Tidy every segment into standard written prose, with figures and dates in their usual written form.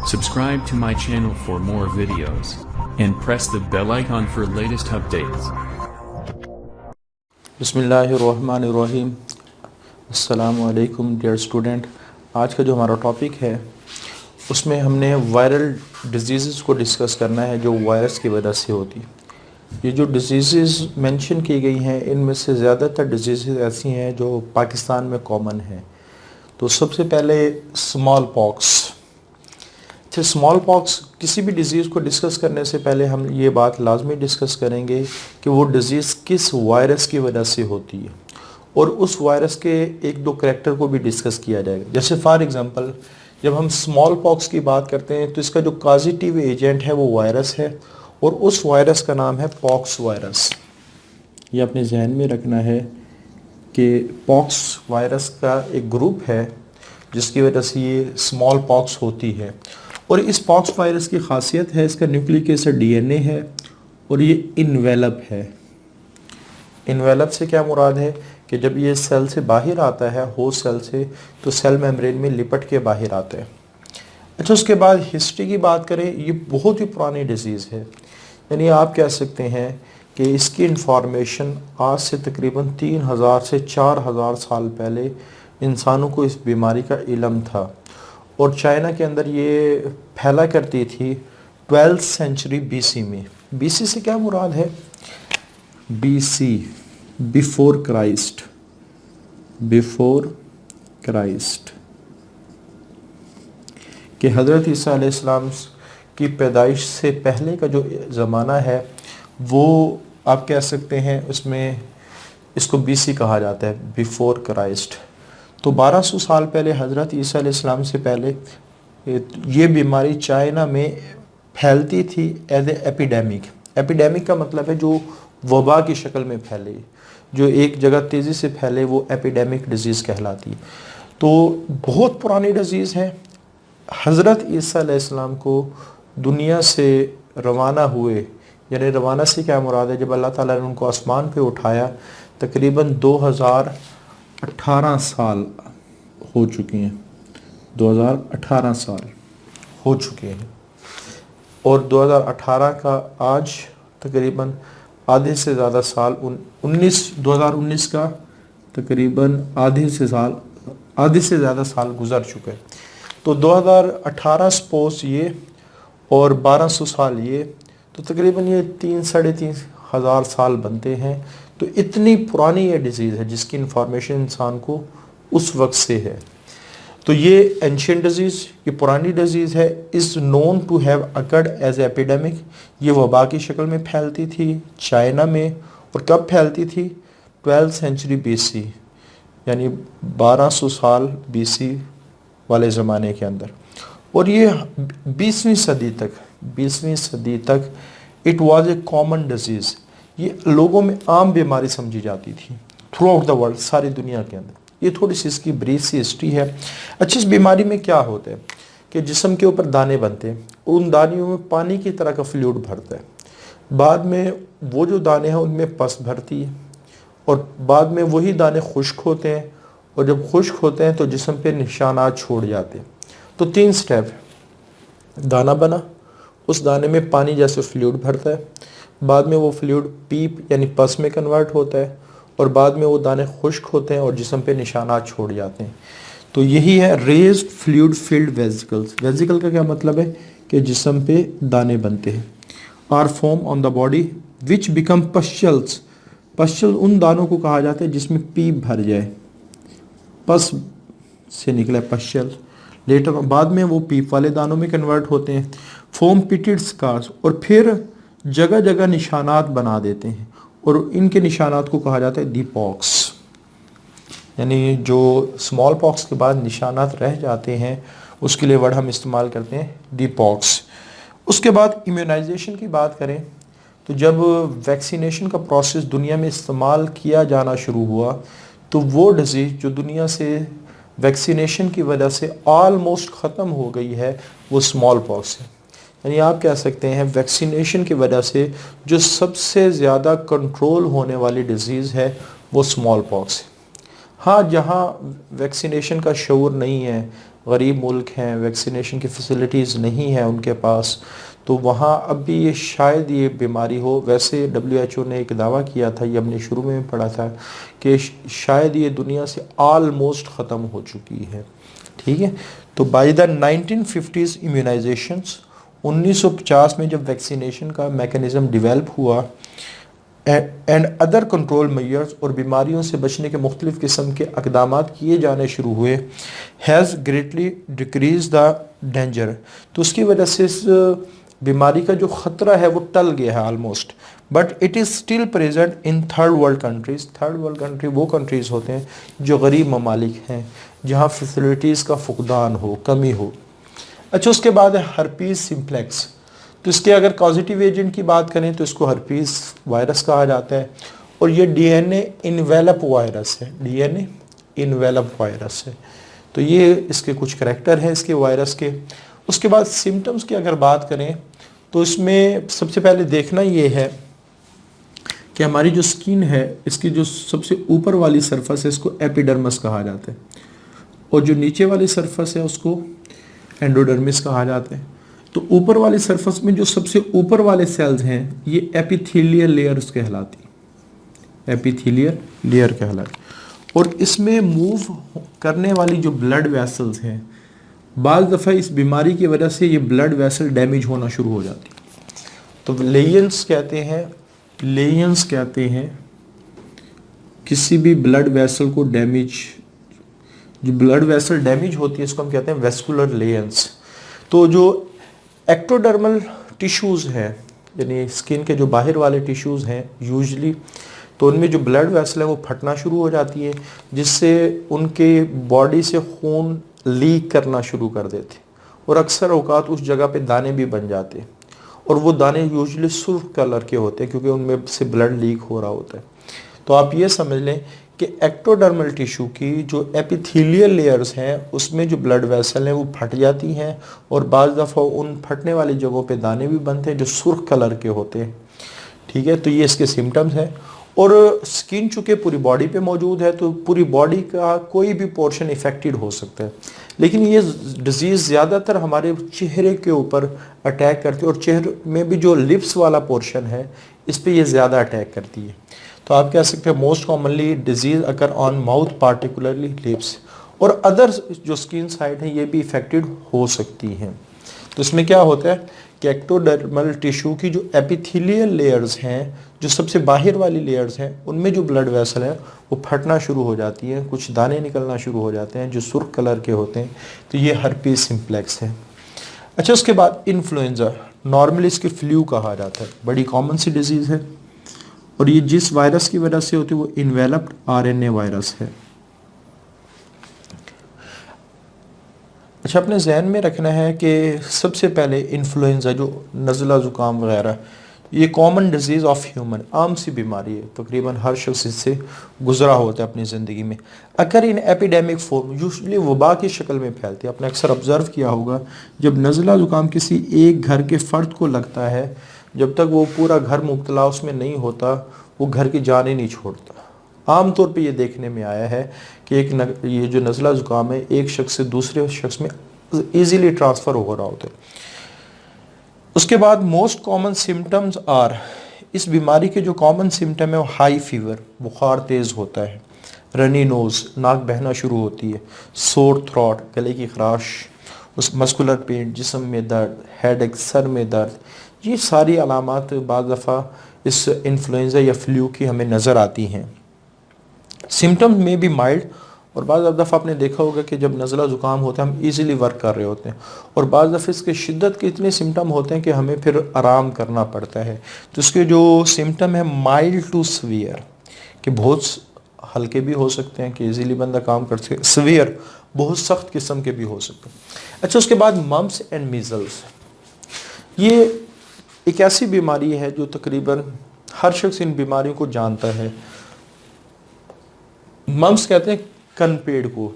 Subscribe to my channel for more videos and press the bell icon for latest updates. बिस्मिल्लाहिर्रहमानिर्रहीम। अस्सलामु अलैकुम dear student. आज का जो हमारा टॉपिक है उसमें हमने वायरल डिजीज़ को डिस्कस करना है जो वायरस की वजह से होती। ये जो डिजीज़ मेंशन की गई हैं इनमें से ज़्यादातर डिजीज़ ऐसी हैं जो पाकिस्तान में कॉमन हैं। तो सबसे पहले स्मॉल पॉक्स। अच्छा, स्मॉल पॉक्स किसी भी डिज़ीज़ को डिस्कस करने से पहले हम ये बात लाजमी डिस्कस करेंगे कि वो डिज़ीज़ किस वायरस की वजह से होती है और उस वायरस के एक दो करैक्टर को भी डिस्कस किया जाएगा। जैसे फॉर एग्ज़ाम्पल जब हम स्मॉल पॉक्स की बात करते हैं तो इसका जो कॉजेटिव एजेंट है वो वायरस है और उस वायरस का नाम है पॉक्स वायरस। ये अपने जहन में रखना है कि पॉक्स वायरस का एक ग्रुप है जिसकी वजह से ये स्मॉल पॉक्स होती है। और इस पॉक्स वायरस की खासियत है इसका न्यूक्लिक एसिड डीएनए है और ये इन्वेलप है। इन्वेलप से क्या मुराद है कि जब ये सेल से बाहर आता है, होस्ट सेल से, तो सेल मेम्ब्रेन में लिपट के बाहर आता है। अच्छा, उसके बाद हिस्ट्री की बात करें, ये बहुत ही पुरानी डिजीज़ है। यानी आप कह सकते हैं कि इसकी इंफॉर्मेशन आज से तकरीबन 3000 से 4000 साल पहले इंसानों को इस बीमारी का इल्म था और चाइना के अंदर ये फैला करती थी 12th सेंचुरी बीसी में। बीसी से क्या मुराद है? BC, before Christ. Before Christ कि हज़रत ईसा अलैहिस्सलाम की पैदाइश से पहले का जो ज़माना है वो आप कह सकते हैं उसमें इसको बीसी कहा जाता है, बिफोर क्राइस्ट। तो 1200 साल पहले हज़रत ईसा अलैहिस्सलाम से पहले ये बीमारी चाइना में फैलती थी एज ए एपिडेमिक। एपिडेमिक का मतलब है जो वबा की शक्ल में फैले, जो एक जगह तेज़ी से फैले, वो एपिडेमिक डिजीज़ कहलाती। तो बहुत पुरानी डिजीज़ है। हज़रत ईसा अलैहिस्सलाम को दुनिया से रवाना हुए, यानी रवाना से क्या मुराद है, जब अल्लाह ताला ने उनको आसमान पे उठाया तकरीबन 2018 साल हो चुके हैं। 2018 साल हो चुके हैं और 2018 का आज तकरीबन आधे से ज़्यादा साल 2019 का तकरीबन आधे से ज़्यादा साल गुजर चुके हैं। तो 2018 सपोज ये और 1200 साल ये, तो तकरीबन ये 3-3.5 हज़ार साल बनते हैं। तो इतनी पुरानी ये डिज़ीज़ है जिसकी इंफॉर्मेशन इंसान को उस वक्त से है। तो ये एंशिएंट डिजीज़, ये पुरानी डिजीज़ है, is known to have occurred as epidemic. ये वबा की शक्ल में फैलती थी चाइना में। और कब फैलती थी? 12th सेंचुरी बीसी, यानी 1200 साल बीसी वाले ज़माने के अंदर। और ये 20वीं सदी तक it was a common disease. ये लोगों में आम बीमारी समझी जाती थी थ्रू आउट द वर्ल्ड, सारी दुनिया के अंदर। ये थोड़ी सी इसकी ब्रीफ सी हिस्ट्री है। अच्छी, इस बीमारी में क्या होता है कि जिस्म के ऊपर दाने बनते हैं, उन दानियों में पानी की तरह का फ्लूइड भरता है। बाद में वो जो दाने हैं उनमें पस भरती है और बाद में वही दाने खुश्क होते हैं और जब खुश्क होते हैं तो जिस्म पे निशानात छोड़ जाते हैं। तो 3 स्टेप है। दाना बना, उस दाने में पानी जैसे फ्लूइड भरता है, बाद में वो फ्लूइड पीप यानी पस में कन्वर्ट होता है और बाद में वो दाने खुश्क होते हैं और जिस्म पे निशानात छोड़ जाते हैं। तो यही है raised fluid filled vesicles. Vesicle का क्या मतलब है कि जिस्म पे दाने बनते हैं। Are form on the body which become pustules. Pustule उन दानों को कहा जाता है जिसमें पीप भर जाए, पस से निकला पस्चल। लेटर बाद में वो पीप वाले दानों में कन्वर्ट होते हैं। फॉर्म पिटेड स्कार्स और फिर जगह जगह निशानात बना देते हैं और इनके निशानात को कहा जाता है दी पॉक्स। यानी जो स्मॉल पॉक्स के बाद निशानात रह जाते हैं उसके लिए वर्ड हम इस्तेमाल करते हैं दी पॉक्स। उसके बाद इम्यूनाइजेशन की बात करें तो जब वैक्सीनेशन का प्रोसेस दुनिया में इस्तेमाल किया जाना शुरू हुआ तो वो डिजीज़ जो दुनिया से वैक्सीनेशन की वजह से ऑलमोस्ट ख़त्म हो गई है वो स्मॉल पॉक्स है। यानी आप कह सकते हैं वैक्सीनेशन की वजह से जो सबसे ज़्यादा कंट्रोल होने वाली डिज़ीज़ है वो स्मॉल पॉक्स है। हाँ, जहाँ वैक्सीनेशन का शऊर नहीं है, गरीब मुल्क हैं, वैक्सीनेशन की फैसिलिटीज़ नहीं है उनके पास, तो वहाँ अब भी ये शायद ये बीमारी हो। वैसे WHO ने एक दावा किया था, ये हमने शुरू में पढ़ा था, कि शायद ये दुनिया से ऑलमोस्ट ख़त्म हो चुकी है। ठीक है, तो बाय द 1950s इम्यूनाइजेशंस, 1950 में जब वैक्सीनेशन का मैकेनिज़्म डेवलप हुआ एंड अदर कंट्रोल मेजर्स, और बीमारियों से बचने के मुख्तलिफ़ किस्म के इक़दाम किए जाने शुरू हुए, has greatly decrease the danger, तो उसकी वजह से इस बीमारी का जो ख़तरा है वो टल गया है almost. But it is still present in third world countries. Third world country वो कंट्रीज़ होते हैं जो गरीब ममालिक हैं, जहाँ फैसिलिटीज़ का फुकदान हो, कमी हो। अच्छा, उसके बाद है हर्पीज़ सिम्प्लेक्स। तो इसके अगर पॉजिटिव एजेंट की बात करें तो इसको हर्पीज़ वायरस कहा जाता है, और ये DNA इन्वेलप वायरस है, DNA इन्वेलप वायरस है। तो ये इसके कुछ करैक्टर हैं इसके वायरस के। उसके बाद सिम्टम्स की अगर बात करें तो इसमें सबसे पहले देखना ये है कि हमारी जो स्किन है, इसकी जो सबसे ऊपर वाली सरफेस है इसको एपिडर्मिस कहा जाता है, और जो नीचे वाली सरफेस है उसको एंडोडर्मिस कहा जाता है। तो ऊपर वाली सरफेस में जो सबसे ऊपर वाले सेल्स हैं ये एपिथेलियल लेयर्स कहलाती, एपिथेलियल लेयर कहलाती, और इसमें मूव करने वाली जो ब्लड वेसल्स हैं, बाज़ दफ़ा इस बीमारी की वजह से ये ब्लड वेसल डैमेज होना शुरू हो जाती। तो लेयंस कहते हैं किसी भी ब्लड वेसल को डैमेज, जो ब्लड वेसल डैमेज होती है इसको हम कहते हैं वेस्कुलर लेयंस। तो जो एक्टोडर्मल टिश्यूज़ हैं, यानी स्किन के जो बाहर वाले टिश्यूज़ हैं यूजली, तो उनमें जो ब्लड वेसल है वो फटना शुरू हो जाती है, जिससे उनके बॉडी से खून लीक करना शुरू कर देते, और अक्सर औकात उस जगह पे दाने भी बन जाते, और वो दाने यूजली सुर्ख कलर के होते हैं क्योंकि उनमें से ब्लड लीक हो रहा होता है। तो आप ये समझ लें कि एक्टोडर्मल टिश्यू की जो एपिथेलियल लेयर्स हैं उसमें जो ब्लड वेसल हैं वो फट जाती हैं, और बाज़ दफ़ा उन फटने वाली जगहों पे दाने भी बनते हैं जो सुर्ख कलर के होते हैं। ठीक है, तो ये इसके सिम्टम्स हैं। और स्किन चूँकि पूरी बॉडी पे मौजूद है तो पूरी बॉडी का कोई भी पोर्शन इफ़ेक्टेड हो सकता है, लेकिन ये डिज़ीज़ ज़्यादातर हमारे चेहरे के ऊपर अटैक करती है, और चेहरे में भी जो लिप्स वाला पोर्शन है इस पर यह ज़्यादा अटैक करती है। तो आप कह सकते हैं most commonly disease occur on mouth, particularly lips, और अदर जो स्किन साइड है ये भी इफ़ेक्टेड हो सकती हैं। तो इसमें क्या होता है कि एक्टोडर्मल टिश्यू की जो एपिथेलियल लेयर्स हैं, जो सबसे बाहर वाली लेयर्स हैं, उनमें जो ब्लड वेसल है वो फटना शुरू हो जाती है, कुछ दाने निकलना शुरू हो जाते हैं जो सुर्ख कलर के होते हैं। तो ये हर्पीज़ सिम्प्लेक्स है। अच्छा, उसके बाद इन्फ्लुएंजा, नॉर्मली इसके फ्लू कहा जाता है, बड़ी कॉमन सी डिजीज़ है, और ये जिस वायरस की वजह से होती है वो इन्वेलप्ड RNA वायरस है। अच्छा, अपने जहन में रखना है कि सबसे पहले इन्फ्लुएंजा, जो नज़ला ज़ुकाम वगैरह, ये कॉमन डिजीज़ ऑफ ह्यूमन, आम सी बीमारी है, तकरीबन हर शख्स इससे गुजरा होता है अपनी ज़िंदगी में। अगर इन एपिडेमिक फॉर्म यूजुअली वबा की शक्ल में फैलती है। आपने अक्सर ऑब्ज़र्व किया होगा जब नज़ला ज़ुकाम किसी एक घर के फ़र्द को लगता है, जब तक वो पूरा घर मुब्तला उसमें नहीं होता वो घर की जान ही नहीं छोड़ता। आम तौर पे ये देखने में आया है कि ये जो नज़ला ज़ुकाम है एक शख्स से दूसरे शख्स में ईज़िली ट्रांसफ़र हो रहा होता है। उसके बाद मोस्ट कॉमन सिम्टम्स आर, इस बीमारी के जो कॉमन सिम्टम है वो हाई फीवर, बुखार तेज़ होता है, रनी नोज़, नाक बहना शुरू होती है, सोर थ्रोट, गले की खराश, उस मस्कुलर पेन, जिस्म में दर्द, हेडेक, सर में दर्द, ये सारी अलामात बाज़ दफ़ा इस इन्फ्लुएंजा या फ्लू की हमें नज़र आती हैं। सिम्टम्स में भी माइल्ड, और बाज़ दफ़ा आपने देखा होगा कि जब नज़ला ज़ुकाम होता है हम इजीली वर्क कर रहे होते हैं, और बाज़ दफ़ा इसके शिद्दत के इतने सिम्टम होते हैं कि हमें फिर आराम करना पड़ता है। तो इसके जो सिम्टम है माइल्ड टू सीवियर, कि बहुत हल्के भी हो सकते हैं कि इजीली बंदा काम कर सके, सीवियर बहुत सख्त किस्म के भी हो सकते हैं। अच्छा, उसके बाद मम्स एंड मीज़ल्स, ये एक ऐसी बीमारी है जो तकरीबन हर शख्स इन बीमारियों को जानता है। मम्स कहते हैं कनपेड़ को,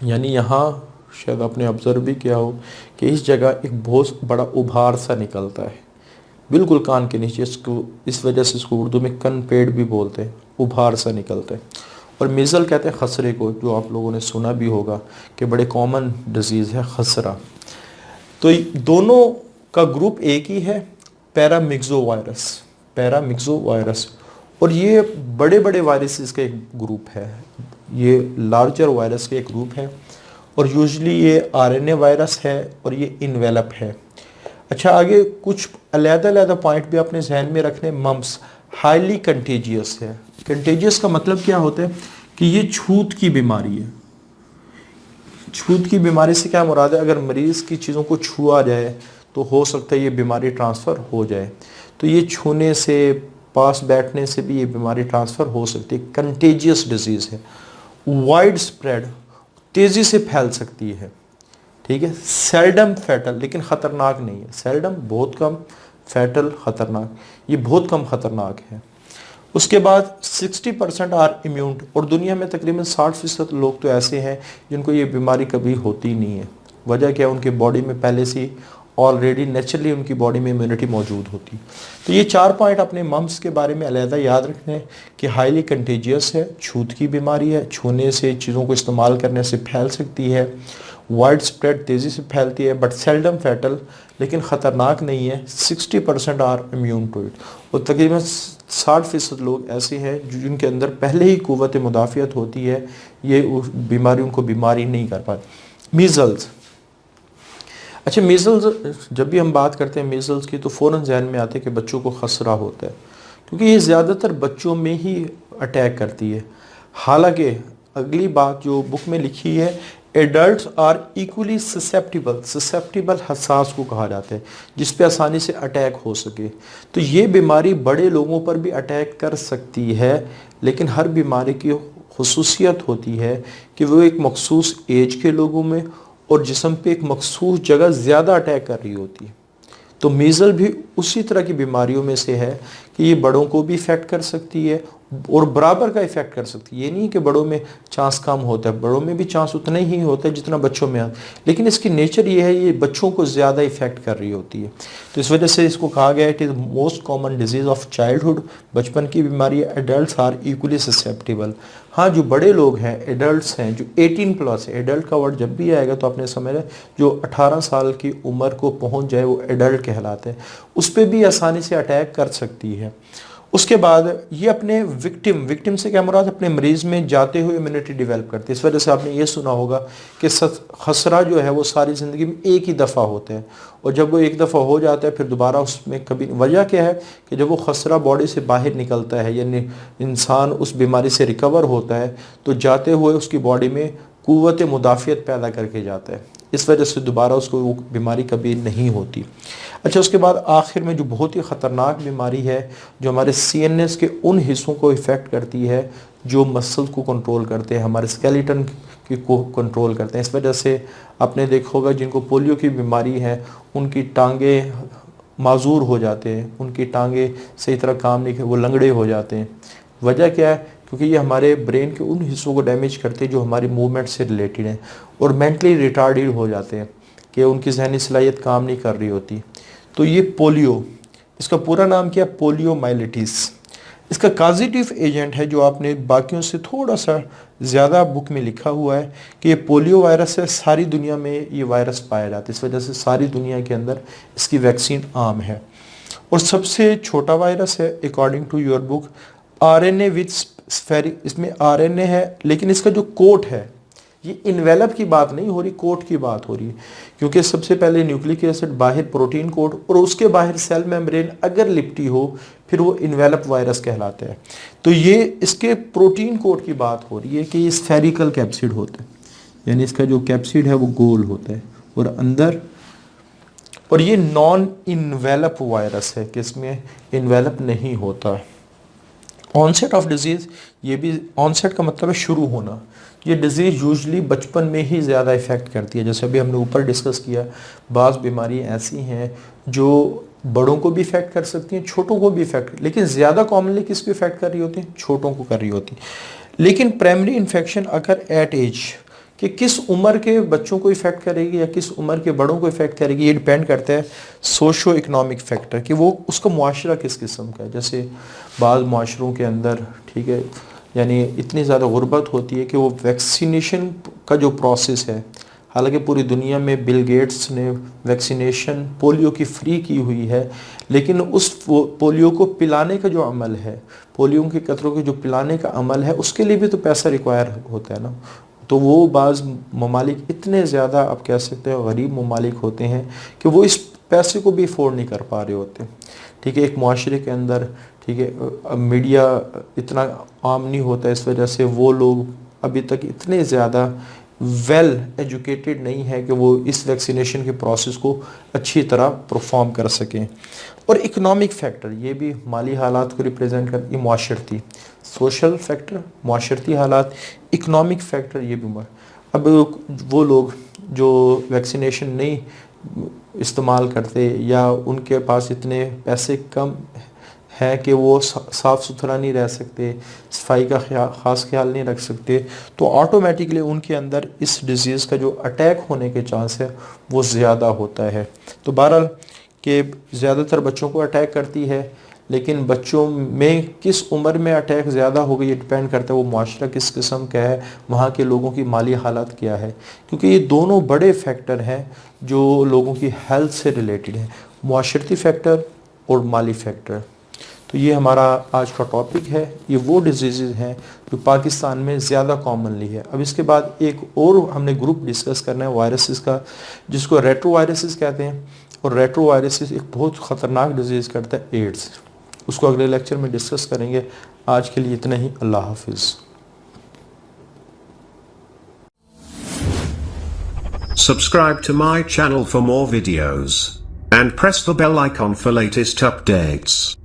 यानी यहाँ शायद आपने ऑब्जर्व भी किया हो कि इस जगह एक बहुत बड़ा उभार सा निकलता है बिल्कुल कान के नीचे, इसको इस वजह से इसको उर्दू में कनपेड़ भी बोलते हैं, उभार सा निकलता है। और मीज़ल कहते हैं खसरे को, जो आप लोगों ने सुना भी होगा कि बड़े कॉमन डिजीज़ है खसरा। तो दोनों का ग्रुप एक ही है, पैरामिक्सो वायरस। और ये बड़े बड़े वायरसेस का एक ग्रुप है, ये लार्जर वायरस का एक ग्रुप है। और यूजली ये आरएनए वायरस है और ये इन्वेलप है। अच्छा, आगे कुछ अलग-अलग पॉइंट भी अपने जहन में रखने। मम्स हाईली कंटेजियस है। कंटेजियस का मतलब क्या होता है कि ये छूत की बीमारी है। छूत की बीमारी से क्या मुराद है, अगर मरीज़ की चीज़ों को छुआ जाए तो हो सकता है ये बीमारी ट्रांसफ़र हो जाए। तो ये छूने से, पास बैठने से भी ये बीमारी ट्रांसफ़र हो सकती है। कंटेजियस डिजीज़ है, वाइड स्प्रेड, तेज़ी से फैल सकती है, ठीक है। सेल्डम फैटल, लेकिन ख़तरनाक नहीं है। सेल्डम बहुत कम, फैटल ख़तरनाक, ये बहुत कम ख़तरनाक है। उसके बाद 60% आर इम्यून, और दुनिया में तकरीबन 60% लोग तो ऐसे हैं जिनको ये बीमारी कभी होती नहीं है। वजह क्या है, उनके बॉडी में पहले से ऑलरेडी नेचुरली उनकी बॉडी में इम्यूनिटी मौजूद होती। तो ये 4 पॉइंट अपने मम्स के बारे में अलहदा याद रखने हैं कि हाईली कंटेजियस है, छूत की बीमारी है, छूने से, चीज़ों को इस्तेमाल करने से फैल सकती है, वाइड स्प्रेड, तेज़ी से फैलती है, बट सेल्डम फैटल, लेकिन ख़तरनाक नहीं है। 60% आर इम्यून टू इट, और तकरीबन 60% लोग ऐसे हैं जिनके अंदर पहले ही क़ुव्वत मुदाफ़ियत होती है, ये उस बीमारियों को बीमारी नहीं कर पाते। मीज़ल्स, अच्छा मीज़ल्स, जब भी हम बात करते हैं मीज़ल्स की तो फ़ौरन ज़हन में आते हैं कि बच्चों को खसरा होता है, क्योंकि ये ज़्यादातर बच्चों में ही अटैक करती है। हालांकि अगली बात जो बुक में लिखी है, एडल्ट्स आर इक्वली ससेप्टिबल हसास को कहा जाता है, जिस पे आसानी से अटैक हो सके। तो ये बीमारी बड़े लोगों पर भी अटैक कर सकती है, लेकिन हर बीमारी की खुसूसियत होती है कि वो एक मखसूस एज के लोगों में और जिस्म पे एक मखसूस जगह ज़्यादा अटैक कर रही होती है। तो मीज़ल भी उसी तरह की बीमारियों में से है कि ये बड़ों को भी इफ़ेक्ट कर सकती है और बराबर का इफ़ेक्ट कर सकती है। ये नहीं कि बड़ों में चांस कम होता है, बड़ों में भी चांस उतना ही होता है जितना बच्चों में है, लेकिन इसकी नेचर ये है, ये बच्चों को ज़्यादा इफ़ेक्ट कर रही होती है। तो इस वजह से इसको कहा गया है it is most common disease of childhood, बचपन की बीमारी है। Adults are equally susceptible. हाँ, जो बड़े लोग हैं, एडल्ट्स हैं, जो 18+ है, एडल्ट का वर्ड जब भी आएगा तो आपने समझ जो 18 साल की उम्र को पहुंच जाए वो एडल्ट कहलाते हैं, उस पर भी आसानी से अटैक कर सकती है। उसके बाद ये अपने विक्टिम से क्या मुराद, अपने मरीज में जाते हुए इम्यूनिटी डेवलप करती है। इस वजह से आपने ये सुना होगा कि खसरा जो है वो सारी ज़िंदगी में एक ही दफ़ा होता है, और जब वो एक दफ़ा हो जाता है फिर दोबारा उसमें कभी, वजह क्या है कि जब वो खसरा बॉडी से बाहर निकलता है, यानी इंसान उस बीमारी से रिकवर होता है, तो जाते हुए उसकी बॉडी में क़ुव्वत मुदाफ़ियत पैदा करके जाता है। इस वजह से दोबारा उसको वो बीमारी कभी नहीं होती। अच्छा, उसके बाद आखिर में जो बहुत ही ख़तरनाक बीमारी है, जो हमारे CNS के उन हिस्सों को इफ़ेक्ट करती है जो मसल को कंट्रोल करते हैं, हमारे स्केलेटन को कंट्रोल करते हैं। इस वजह से आपने देखा होगा जिनको पोलियो की बीमारी है उनकी टांगें माजूर हो जाते हैं, उनकी टांगें सही तरह काम नहीं कर, वो लंगड़े हो जाते हैं। वजह क्या है, क्योंकि ये हमारे ब्रेन के उन हिस्सों को डैमेज करते हैं जो हमारी मूवमेंट से रिलेटेड हैं, और मेंटली रिटार्डेड हो जाते हैं कि उनकी जहनी सलाहियत काम नहीं कर रही होती। तो ये पोलियो, इसका पूरा नाम क्या है, पोलियोमाइलिटिस। इसका कॉजेटिव एजेंट है जो आपने बाकियों से थोड़ा सा ज़्यादा बुक में लिखा हुआ है कि ये पोलियो वायरस है, सारी दुनिया में ये वायरस पाया जाता है। इस वजह से सारी दुनिया के अंदर इसकी वैक्सीन आम है। और सबसे छोटा वायरस है according to your book, RNA with spheric, इसमें RNA है, लेकिन इसका जो कोट है, ये इन्वेलप की बात नहीं हो रही, कोट की बात हो रही है, क्योंकि सबसे पहले न्यूक्लिक एसिड, बाहर प्रोटीन कोट, और उसके बाहर सेल मेम्ब्रेन अगर लिपटी हो फिर वो इन्वेलप वायरस कहलाता है। तो ये इसके प्रोटीन कोट की बात हो रही है कि ये स्फेरिकल कैप्सिड होता है, यानी इसका जो कैप्सिड है वो गोल होता है और अंदर, और ये नॉन इन्वेलप वायरस है कि इसमें इन्वेलप नहीं होता। ऑनसेट ऑफ डिजीज़, ये भी ऑनसेट का मतलब है शुरू होना। ये डिज़ीज़ यूजली बचपन में ही ज़्यादा इफ़ेक्ट करती है। जैसे अभी हमने ऊपर डिस्कस किया, बाज़ बीमारियाँ ऐसी हैं जो बड़ों को भी इफ़ेक्ट कर सकती हैं, छोटों को भी इफ़ेक्ट, लेकिन ज़्यादा कॉमनली किसको इफ़ेक्ट कर रही होती हैं, छोटों को कर रही होती हैं। लेकिन प्राइमरी इन्फेक्शन अगर एट एज, कि किस उम्र के बच्चों को इफ़ेक्ट करेगी या किस उम्र के बड़ों को इफ़ेक्ट करेगी, ये डिपेंड करता है सोशो इकनॉमिक फैक्टर, कि वो उसका मुआशरा किस किस्म का है। जैसे बाज़ मुआशरों के अंदर, ठीक है, यानी इतनी ज़्यादा गुर्बत होती है कि वो वैक्सीनेशन का जो प्रोसेस है, हालांकि पूरी दुनिया में बिल गेट्स ने वैक्सीनेशन पोलियो की फ्री की हुई है, लेकिन उस पोलियो को पिलाने का जो अमल है, पोलियो के कतरों के जो पिलाने का अमल है, उसके लिए भी तो पैसा रिक्वायर होता है ना। तो वो बाज़ ममालिक इतने ज़्यादा आप कह सकते हैं गरीब ममालिक होते हैं कि वो इस पैसे को भी अफोर्ड नहीं कर पा रहे होते। ठीक है, एक मुआशरे के अंदर, ठीक है, मीडिया इतना आम नहीं होता, इस वजह से वो लोग अभी तक इतने ज़्यादा वेल एजुकेटेड नहीं है कि वो इस वैक्सीनेशन के प्रोसेस को अच्छी तरह परफॉर्म कर सकें। और इकोनॉमिक फैक्टर, ये भी माली हालात को रिप्रेजेंट करती है, मुआशरती, सोशल फैक्टर, मुआशरती हालात, इकोनॉमिक फैक्टर, ये भी। अब वो लोग जो वैक्सीनेशन नहीं इस्तेमाल करते या उनके पास इतने पैसे कम है कि वो साफ़ सुथरा नहीं रह सकते, सफाई का ख़ास ख्याल नहीं रख सकते, तो ऑटोमेटिकली उनके अंदर इस डिज़ीज़ का जो अटैक होने के चांस है वो ज़्यादा होता है। तो बहरहाल कि ज़्यादातर बच्चों को अटैक करती है, लेकिन बच्चों में किस उम्र में अटैक ज़्यादा होगा ये डिपेंड करता है वो मुआशरा किस किस्म का है, वहाँ के लोगों की माली हालात क्या है, क्योंकि ये दोनों बड़े फैक्टर हैं जो लोगों की हेल्थ से रिलेटेड है, मुआशरती फैक्टर और माली फैक्टर। तो ये हमारा आज का टॉपिक है, ये वो डिजीज़ हैं जो पाकिस्तान में ज़्यादा कॉमनली है। अब इसके बाद एक और हमने ग्रुप डिस्कस करना है वायरसेस का, जिसको रेट्रोवायरसेस कहते हैं, और रेट्रोवायरसेस एक बहुत ख़तरनाक डिजीज़ करता है एड्स, उसको अगले लेक्चर में डिस्कस करेंगे। आज के लिए इतना ही, अल्लाह हाफिज़। Subscribe to my channel for more videos and press the bell icon for latest updates.